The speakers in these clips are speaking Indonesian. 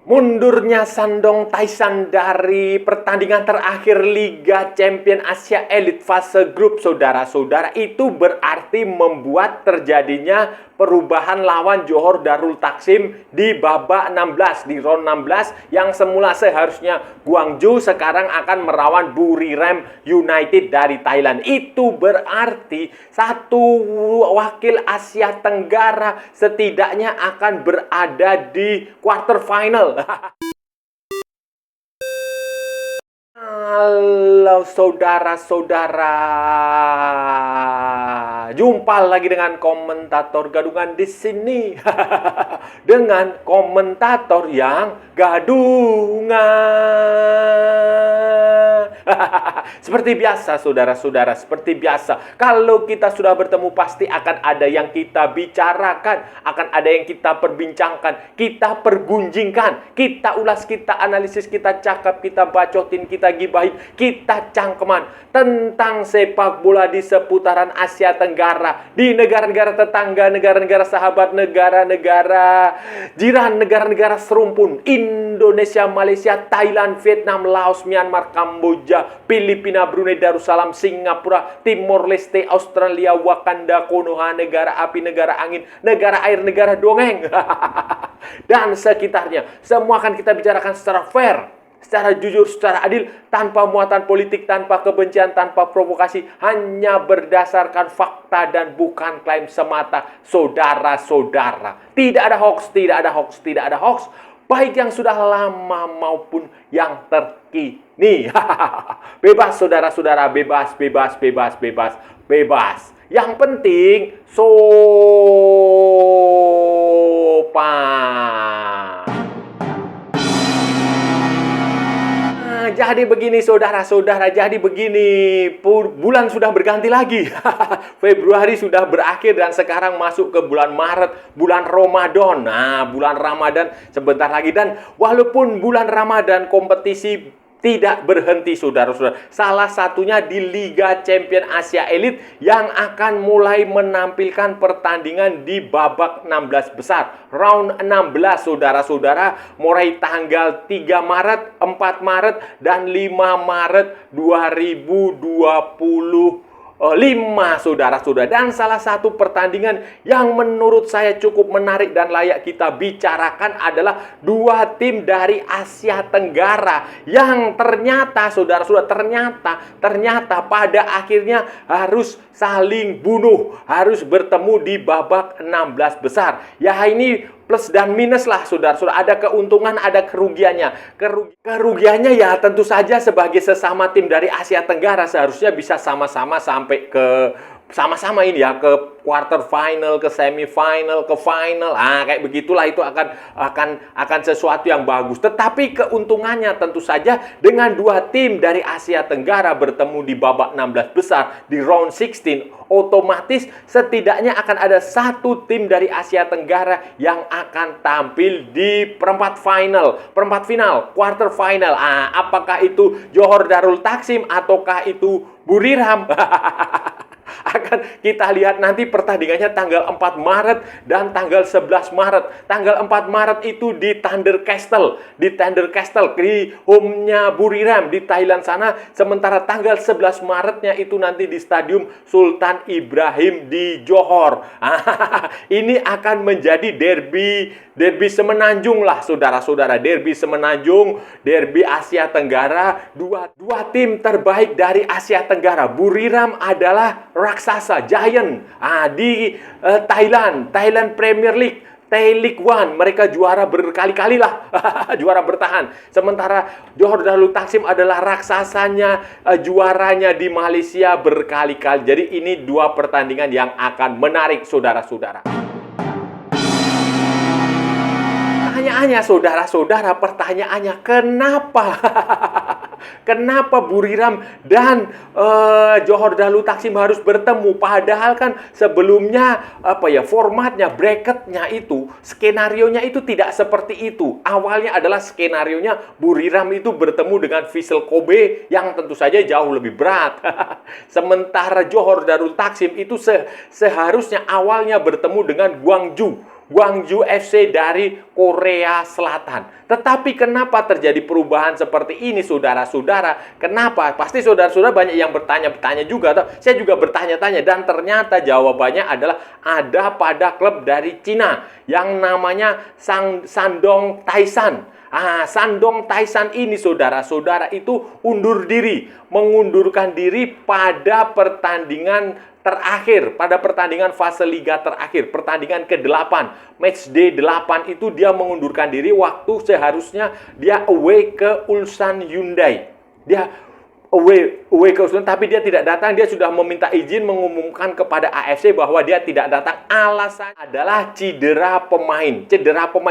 Mundurnya Shandong Taishan dari pertandingan terakhir Liga Champion Asia Elite fase grup, saudara-saudara, itu berarti membuat terjadinya perubahan lawan Johor Darul Taksim di babak 16, di round 16, yang semula seharusnya Gwangju sekarang akan melawan Buriram United dari Thailand. Itu berarti satu wakil Asia Tenggara setidaknya akan berada di quarter final. Halo saudara-saudara, jumpa lagi dengan komentator gadungan di sini. Dengan komentator yang gadungan. Seperti biasa saudara-saudara, seperti biasa. Kalau kita sudah bertemu pasti akan ada yang kita bicarakan, akan ada yang kita perbincangkan, kita pergunjingkan, kita ulas, kita analisis, kita cakap, kita bacotin, kita gibahin, kita cangkeman tentang sepak bola di seputaran Asia Tenggara, di negara-negara tetangga, negara-negara sahabat, negara-negara jiran, negara-negara serumpun, Indonesia, Malaysia, Thailand, Vietnam, Laos, Myanmar, Kamboja, Filipina, Brunei Darussalam, Singapura, Timor Leste, Australia, Wakanda, Konoha, negara api, negara angin, negara air, negara dongeng, dan sekitarnya. Semua akan kita bicarakan secara fair, secara jujur, secara adil, tanpa muatan politik, tanpa kebencian, tanpa provokasi, hanya berdasarkan fakta dan bukan klaim semata, saudara-saudara. Tidak ada hoax, tidak ada hoax, tidak ada hoax, baik yang sudah lama maupun yang terkini. Bebas saudara-saudara, bebas, bebas, bebas, bebas, bebas. Yang penting sopan. Jadi begini saudara-saudara, jadi begini, bulan sudah berganti lagi. Februari sudah berakhir dan sekarang masuk ke bulan Maret, bulan Ramadan. Nah, bulan Ramadan sebentar lagi, dan walaupun bulan Ramadan kompetisi tidak berhenti saudara-saudara. Salah satunya di Liga Champion Asia Elite yang akan mulai menampilkan pertandingan di babak 16 besar. Round 16 saudara-saudara, mulai tanggal 3 Maret, 4 Maret, dan 5 Maret 2025 saudara-saudara. Dan salah satu pertandingan yang menurut saya cukup menarik dan layak kita bicarakan adalah dua tim dari Asia Tenggara yang ternyata saudara-saudara, ternyata pada akhirnya harus saling bunuh, harus bertemu di babak 16 besar. Ya, ini plus dan minus lah saudara-saudara. Ada keuntungan, ada kerugiannya. Kerugiannya ya tentu saja sebagai sesama tim dari Asia Tenggara seharusnya bisa sama-sama sampai ke sama-sama ini ya, ke quarter final, ke semifinal, ke final. Kayak begitulah, itu akan sesuatu yang bagus. Tetapi keuntungannya tentu saja dengan dua tim dari Asia Tenggara bertemu di babak 16 besar di round 16, otomatis setidaknya akan ada satu tim dari Asia Tenggara yang akan tampil di perempat final, quarter final. Apakah itu Johor Darul Taksim ataukah itu Buriram? Akan kita lihat nanti pertandingannya tanggal 4 Maret dan tanggal 11 Maret. Tanggal 4 Maret itu di Thunder Castle, di home-nya Buriram di Thailand sana. Sementara tanggal 11 Maretnya itu nanti di Stadium Sultan Ibrahim di Johor. Ini akan menjadi derby semenanjung lah saudara-saudara. Derby semenanjung, derby Asia Tenggara. Dua tim terbaik dari Asia Tenggara. Buriram adalah raksasa, giant di Thailand Premier League, Thai League One. Mereka juara berkali-kali lah. Juara bertahan. Sementara Johor Darul Taksim adalah raksasanya, juaranya di Malaysia berkali-kali. Jadi ini dua pertandingan yang akan menarik saudara-saudara. Pertanyaannya saudara-saudara, pertanyaannya kenapa? Kenapa Buriram dan Johor Darul Taksim harus bertemu? Padahal kan sebelumnya formatnya, bracketnya itu, skenarionya itu tidak seperti itu. Awalnya adalah skenarionya Buriram itu bertemu dengan Vissel Kobe yang tentu saja jauh lebih berat. Sementara Johor Darul Taksim itu seharusnya awalnya bertemu dengan Gwangju Gwangju FC dari Korea Selatan. Tetapi kenapa terjadi perubahan seperti ini, saudara-saudara? Kenapa? Pasti saudara-saudara banyak yang bertanya-tanya juga. Saya juga bertanya-tanya, dan ternyata jawabannya adalah ada pada klub dari Cina yang namanya Shandong Taishan. Shandong Taishan ini, saudara-saudara, itu mengundurkan diri pada pertandingan terakhir, pada pertandingan fase liga terakhir, pertandingan ke-8, match day 8 itu dia mengundurkan diri waktu seharusnya dia away ke Ulsan Hyundai. Dia away ke Ulsan, tapi dia tidak datang. Dia sudah meminta izin, mengumumkan kepada AFC bahwa dia tidak datang. Alasannya adalah cedera pemain.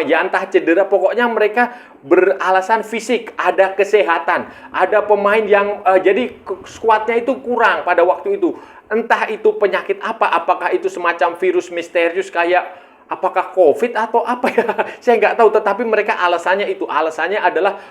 Ya entah cedera, pokoknya mereka beralasan fisik, ada kesehatan. Ada pemain yang jadi skuadnya itu kurang pada waktu itu. Entah itu penyakit apa, apakah itu semacam virus misterius kayak apakah COVID atau apa ya, saya nggak tahu. Tetapi mereka alasannya adalah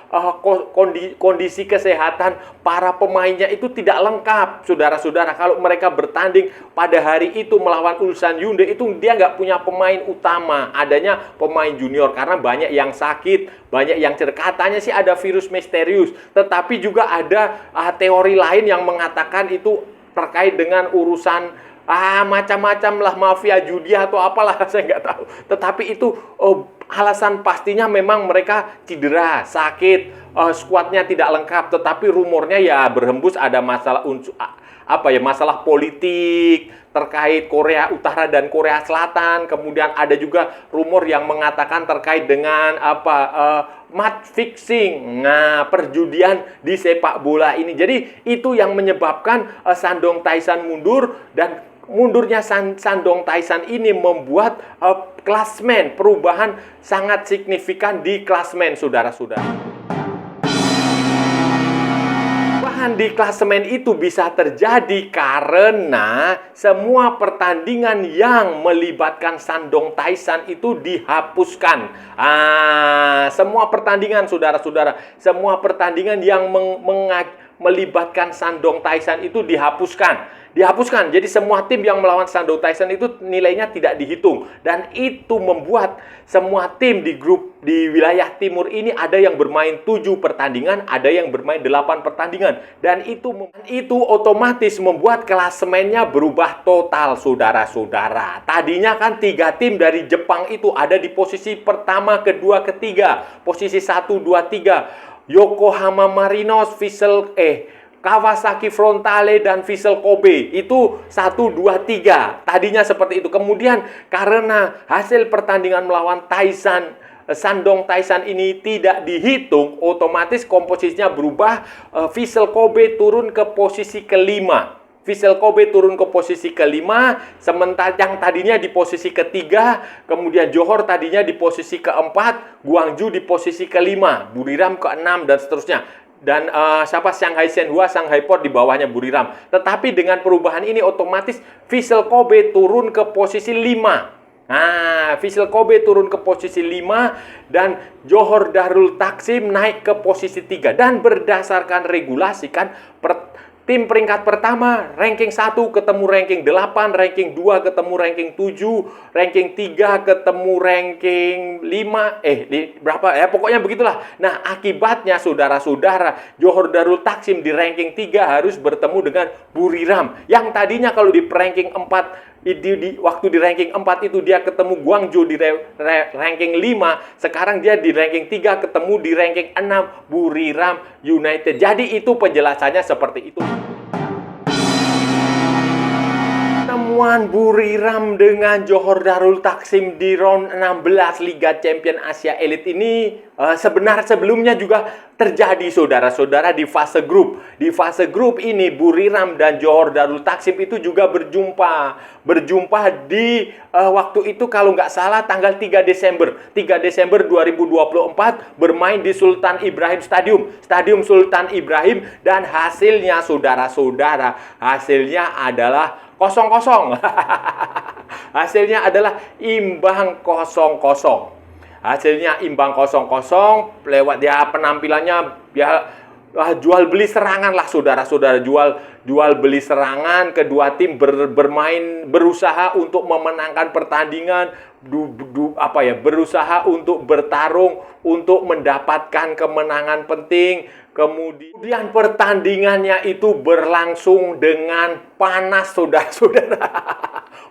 kondisi kesehatan para pemainnya itu tidak lengkap, saudara-saudara. Kalau mereka bertanding pada hari itu melawan Ulsan Hyundai, itu dia nggak punya pemain utama, adanya pemain junior karena banyak yang sakit, banyak yang cedera. Katanya sih ada virus misterius, tetapi juga ada teori lain yang mengatakan itu terkait dengan urusan macam-macam lah, mafia judi atau apalah, saya nggak tahu. Tetapi itu alasan pastinya memang mereka cedera, sakit, skuadnya tidak lengkap. Tetapi rumornya ya berhembus ada masalah masalah politik terkait Korea Utara dan Korea Selatan. Kemudian ada juga rumor yang mengatakan terkait dengan match fixing, perjudian di sepak bola ini. Jadi itu yang menyebabkan Shandong Taishan mundur, dan mundurnya Shandong Taishan ini membuat klasmen perubahan sangat signifikan di klasmen, saudara-saudara. Di klasemen itu bisa terjadi karena semua pertandingan yang melibatkan Shandong Taishan itu dihapuskan. Semua pertandingan, saudara-saudara, semua pertandingan yang melibatkan Shandong Taishan itu dihapuskan. Jadi semua tim yang melawan Shandong Taishan itu nilainya tidak dihitung, dan itu membuat semua tim di grup di wilayah timur ini ada yang bermain 7 pertandingan, ada yang bermain 8 pertandingan, dan itu otomatis membuat klasemennya berubah total, saudara-saudara. Tadinya kan 3 tim dari Jepang itu ada di posisi pertama, kedua, ketiga, posisi 1, 2, 3. Yokohama Marinos, Kawasaki Frontale dan Vissel Kobe itu 1, 2, 3. Tadinya seperti itu. Kemudian karena hasil pertandingan melawan Shandong Taishan ini tidak dihitung, otomatis komposisinya berubah. Vissel Kobe turun ke posisi kelima. Sementara yang tadinya di posisi ketiga, kemudian Johor tadinya di posisi keempat, Gwangju di posisi kelima, Buriram ke-6 dan seterusnya. Dan Shanghai Shenhua, Shanghai Port di bawahnya Buriram. Tetapi dengan perubahan ini otomatis Vissel Kobe turun ke posisi 5. Vissel Kobe turun ke posisi 5 dan Johor Darul Taksim naik ke posisi 3. Dan berdasarkan regulasi kan, tim peringkat pertama, ranking 1 ketemu ranking 8, ranking 2 ketemu ranking 7, ranking 3 ketemu ranking 5, berapa ya, pokoknya begitulah. Nah, akibatnya saudara-saudara, Johor Darul Taksim di ranking 3 harus bertemu dengan Buriram. Yang tadinya kalau di ranking 4, waktu di ranking 4 itu dia ketemu Gwangju di ranking 5, sekarang dia di ranking 3 ketemu di ranking 6 Buriram United. Jadi itu penjelasannya seperti itu. Pertemuan Buriram dengan Johor Darul Taksim di round 16 Liga Champion Asia Elite ini sebelumnya juga terjadi, saudara-saudara, di fase grup. Di fase grup ini Buriram dan Johor Darul Taksim itu juga berjumpa di waktu itu kalau nggak salah tanggal 3 Desember 2024 bermain di Sultan Ibrahim Stadium Sultan Ibrahim, dan hasilnya, saudara-saudara, hasilnya adalah 0-0. Hasilnya adalah imbang 0-0. Hasilnya imbang 0-0 lewat penampilannya jual beli serangan lah, saudara-saudara, jual beli serangan. Kedua tim berusaha untuk memenangkan pertandingan, berusaha untuk bertarung untuk mendapatkan kemenangan penting. Kemudian pertandingannya itu berlangsung dengan panas, saudara-saudara.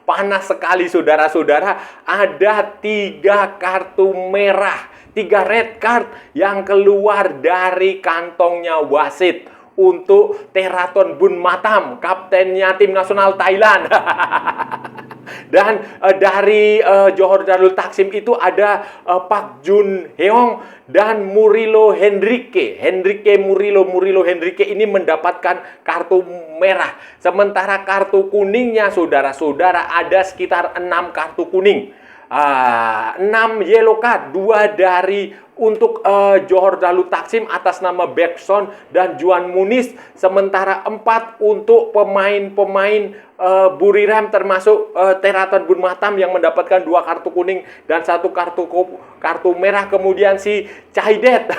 Panas sekali, saudara-saudara. Ada 3 kartu merah, 3 red card yang keluar dari kantongnya wasit untuk Theraton Bunmatham, kaptennya tim nasional Thailand. Dan dari Johor Darul Taksim itu ada Pak Jun Heong dan Murilo Henrique. Murilo Henrique ini mendapatkan kartu merah. Sementara kartu kuningnya, saudara-saudara, ada sekitar 6 kartu kuning. 6 yellow card, 2 dari untuk Johor Darul Taksim atas nama Bekson dan Juan Muniz, sementara 4 untuk pemain-pemain Buriram termasuk Theraton Bunmatham yang mendapatkan 2 kartu kuning dan 1 kartu merah. Kemudian si Cahidet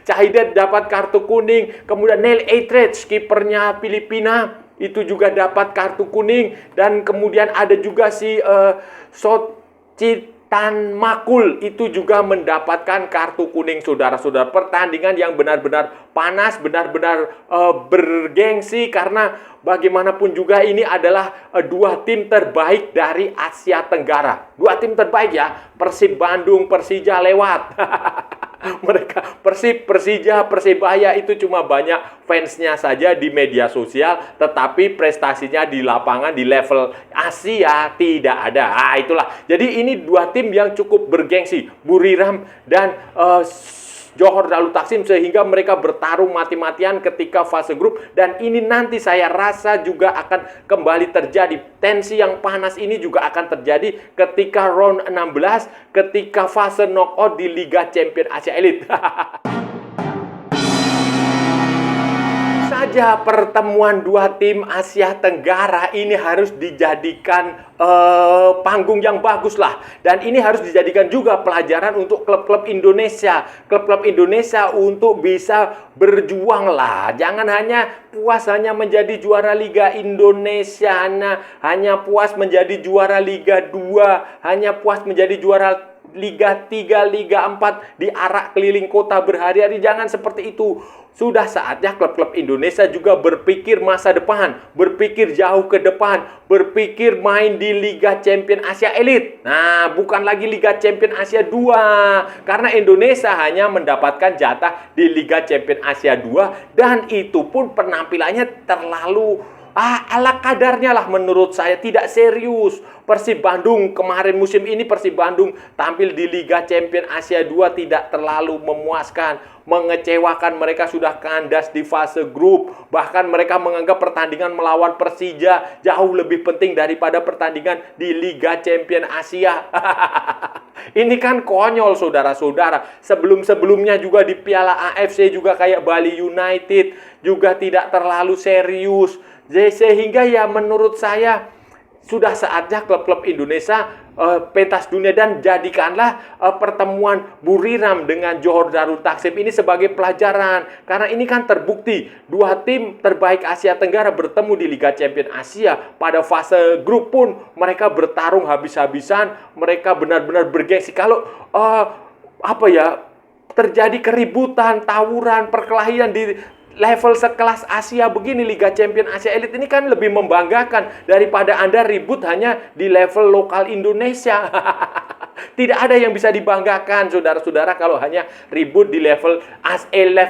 Cahidet dapat kartu kuning. Kemudian Neil Eitridge, kipernya Filipina, itu juga dapat kartu kuning. Dan kemudian ada juga si Sochitan Makul, itu juga mendapatkan kartu kuning, saudara-saudara. Pertandingan yang benar-benar panas, benar-benar bergengsi, karena bagaimanapun juga ini adalah 2 tim terbaik dari Asia Tenggara. 2 tim terbaik ya. Persib Bandung, Persija lewat. Mereka Persib, Persija, Persebaya itu cuma banyak fansnya saja di media sosial, tetapi prestasinya di lapangan di level Asia tidak ada. Itulah. Jadi ini 2 tim yang cukup bergengsi, Buriram dan Johor Darul Taksim, sehingga mereka bertarung mati-matian ketika fase grup. Dan ini nanti saya rasa juga akan kembali terjadi. Tensi yang panas ini juga akan terjadi ketika round 16, ketika fase knockout di Liga Champions Asia Elite. Saja pertemuan 2 tim Asia Tenggara ini harus dijadikan panggung yang bagus lah. Dan ini harus dijadikan juga pelajaran untuk klub-klub Indonesia. Klub-klub Indonesia untuk bisa berjuang lah. Jangan hanya puas hanya menjadi juara Liga Indonesia, hanya puas menjadi juara Liga 2, hanya puas menjadi juara Liga 3, Liga 4, diarak keliling kota berhari-hari. Jangan seperti itu. Sudah saatnya klub-klub Indonesia juga berpikir masa depan, berpikir jauh ke depan, berpikir main di Liga Champions Asia Elite. Nah, bukan lagi Liga Champions Asia 2. Karena Indonesia hanya mendapatkan jatah di Liga Champions Asia 2, dan itu pun penampilannya terlalu ala kadarnya lah menurut saya, tidak serius. Persib Bandung kemarin musim ini, Persib Bandung tampil di Liga Champions Asia 2 tidak terlalu memuaskan, mengecewakan. Mereka sudah kandas di fase grup. Bahkan mereka menganggap pertandingan melawan Persija jauh lebih penting daripada pertandingan di Liga Champions Asia. Ini kan konyol, saudara-saudara. Sebelum-sebelumnya juga di Piala AFC juga kayak Bali United juga tidak terlalu serius. Sehingga ya menurut saya sudah saatnya klub-klub Indonesia pentas dunia, dan jadikanlah pertemuan Buriram dengan Johor Darul Taksim ini sebagai pelajaran. Karena ini kan terbukti 2 tim terbaik Asia Tenggara bertemu di Liga Champions Asia. Pada fase grup pun mereka bertarung habis-habisan, mereka benar-benar bergengsi. Kalau terjadi keributan, tawuran, perkelahian di level sekelas Asia begini, Liga Champions Asia Elite ini kan lebih membanggakan daripada Anda ribut hanya di level lokal Indonesia. Tidak ada yang bisa dibanggakan, saudara-saudara, kalau hanya ribut di level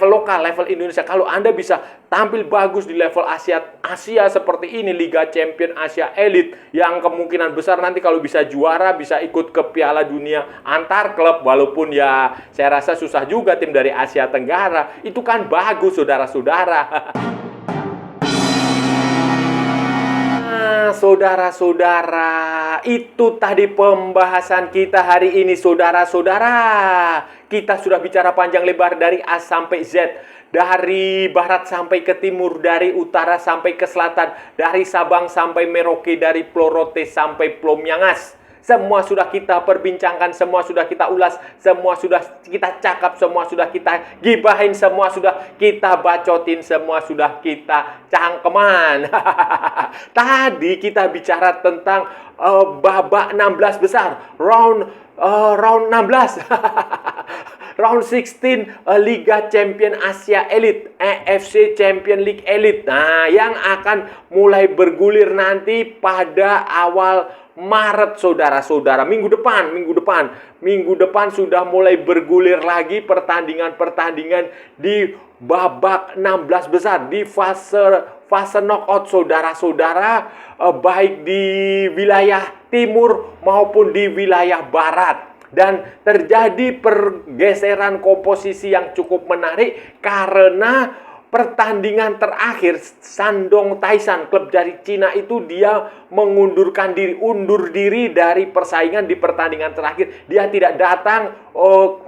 lokal, level Indonesia. Kalau Anda bisa tampil bagus di level Asia seperti ini, Liga Champions Asia Elite, yang kemungkinan besar nanti kalau bisa juara, bisa ikut ke Piala Dunia antar klub, walaupun ya saya rasa susah juga tim dari Asia Tenggara. Itu kan bagus, saudara-saudara. Saudara-saudara, itu tadi pembahasan kita hari ini, saudara-saudara. Kita sudah bicara panjang lebar dari A sampai Z, dari barat sampai ke timur, dari utara sampai ke selatan, dari Sabang sampai Merauke, dari Pulau Rote sampai Pulau Miangas. semua sudah kita perbincangkan, semua sudah kita ulas, semua sudah kita cakap, semua sudah kita gibahin, semua sudah kita bacotin, semua sudah kita cangkeman. Tadi kita bicara tentang babak 16 besar, round 16. Round 16 Liga Champion Asia Elite, AFC Champion League Elite. Nah, yang akan mulai bergulir nanti pada awal Maret, saudara-saudara. Minggu depan sudah mulai bergulir lagi pertandingan-pertandingan di babak 16 besar di fase knockout, saudara-saudara, baik di wilayah timur maupun di wilayah barat. Dan terjadi pergeseran komposisi yang cukup menarik karena pertandingan terakhir Shandong Taishan, klub dari Cina itu, dia undur diri dari persaingan di pertandingan terakhir. Dia tidak datang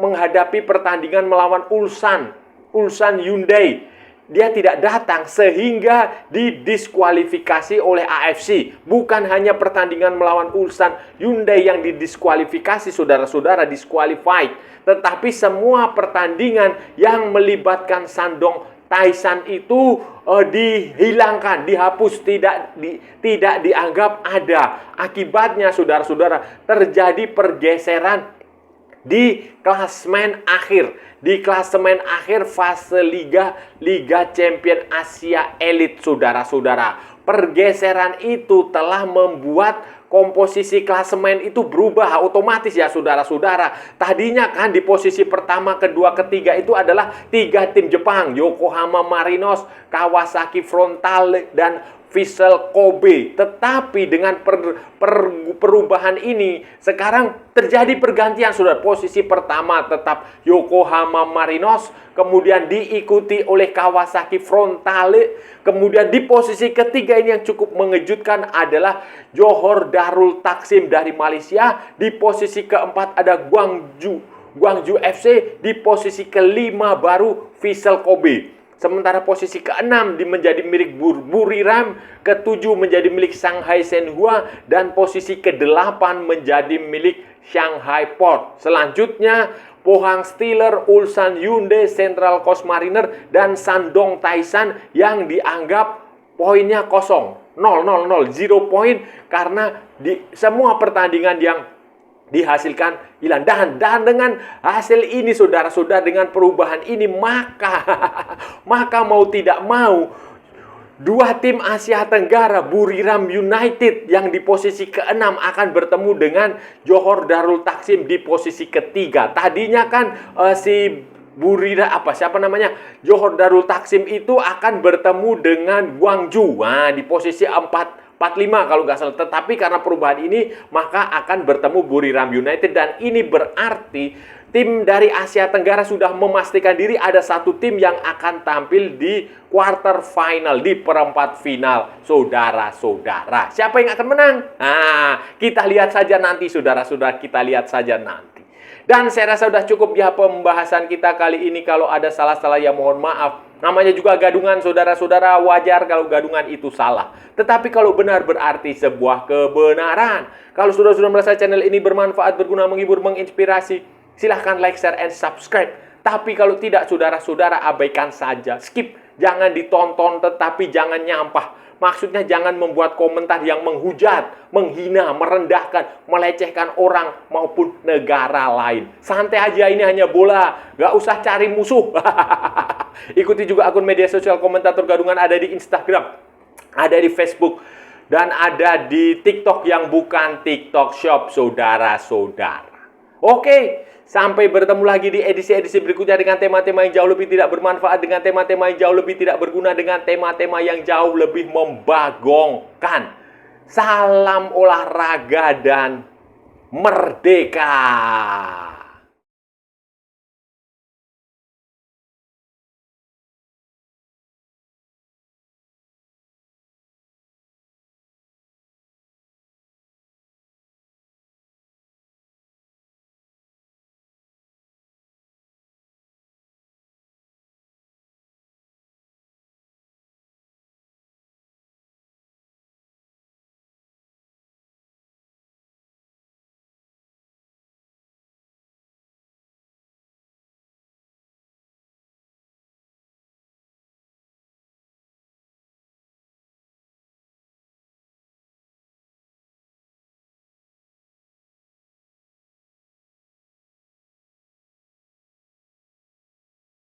menghadapi pertandingan melawan Ulsan Hyundai. Dia tidak datang sehingga didiskualifikasi oleh AFC. Bukan hanya pertandingan melawan Ulsan Hyundai yang didiskualifikasi, saudara-saudara, disqualified, tetapi semua pertandingan yang melibatkan Shandong Taishan itu dihilangkan, dihapus, tidak dianggap ada. Akibatnya, saudara-saudara, terjadi pergeseran di klasemen akhir. Di klasemen akhir fase Liga Champion Asia Elite, saudara-saudara. Pergeseran itu telah membuat komposisi klasemen itu berubah otomatis ya, saudara-saudara. Tadinya kan di posisi pertama, kedua, ketiga itu adalah 3 tim Jepang, Yokohama Marinos, Kawasaki Frontale, dan Vissel Kobe. Tetapi dengan perubahan ini sekarang terjadi pergantian, saudara. Posisi pertama tetap Yokohama Marinos, kemudian diikuti oleh Kawasaki Frontale. Kemudian di posisi ketiga ini yang cukup mengejutkan adalah Johor Darul Taksim dari Malaysia. Di posisi keempat ada Gwangju FC. Di posisi kelima baru Vissel Kobe. Sementara posisi ke-6 menjadi milik Buriram, ke-7 menjadi milik Shanghai Shenhua, dan posisi ke-8 menjadi milik Shanghai Port. Selanjutnya, Pohang Steelers, Ulsan Hyundai, Central Coast Mariner, dan Shandong Taishan yang dianggap poinnya kosong, 0 point, karena di semua pertandingan yang dihasilkan hilang. Dan dengan hasil ini, saudara-saudara, dengan perubahan ini, maka mau tidak mau, 2 tim Asia Tenggara, Buriram United yang di posisi ke-6 akan bertemu dengan Johor Darul Taksim di posisi ketiga. Tadinya kan Johor Darul Taksim itu akan bertemu dengan Gwangju. Nah, di posisi 45 kalau nggak salah. Tetapi karena perubahan ini, maka akan bertemu Buriram United. Dan ini berarti tim dari Asia Tenggara sudah memastikan diri ada 1 tim yang akan tampil di quarter final, di perempat final, saudara-saudara. Siapa yang akan menang? Nah, kita lihat saja nanti, saudara-saudara. Kita lihat saja nanti. Dan saya rasa sudah cukup ya pembahasan kita kali ini. Kalau ada salah-salah ya mohon maaf. Namanya juga gadungan, saudara-saudara. Wajar kalau gadungan itu salah. Tetapi kalau benar berarti sebuah kebenaran. Kalau sudah merasa channel ini bermanfaat, berguna, menghibur, menginspirasi, silahkan like, share, and subscribe. Tapi kalau tidak, saudara-saudara, abaikan saja. Skip. Jangan ditonton, tetapi jangan nyampah. Maksudnya jangan membuat komentar yang menghujat, menghina, merendahkan, melecehkan orang maupun negara lain. Santai aja, ini hanya bola. Gak usah cari musuh. Ikuti juga akun media sosial Komentator Gadungan, ada di Instagram, ada di Facebook, dan ada di TikTok yang bukan TikTok Shop, saudara-saudara. Oke, sampai bertemu lagi di edisi-edisi berikutnya dengan tema-tema yang jauh lebih tidak bermanfaat, dengan tema-tema yang jauh lebih tidak berguna, dengan tema-tema yang jauh lebih membagongkan. Salam olahraga dan merdeka!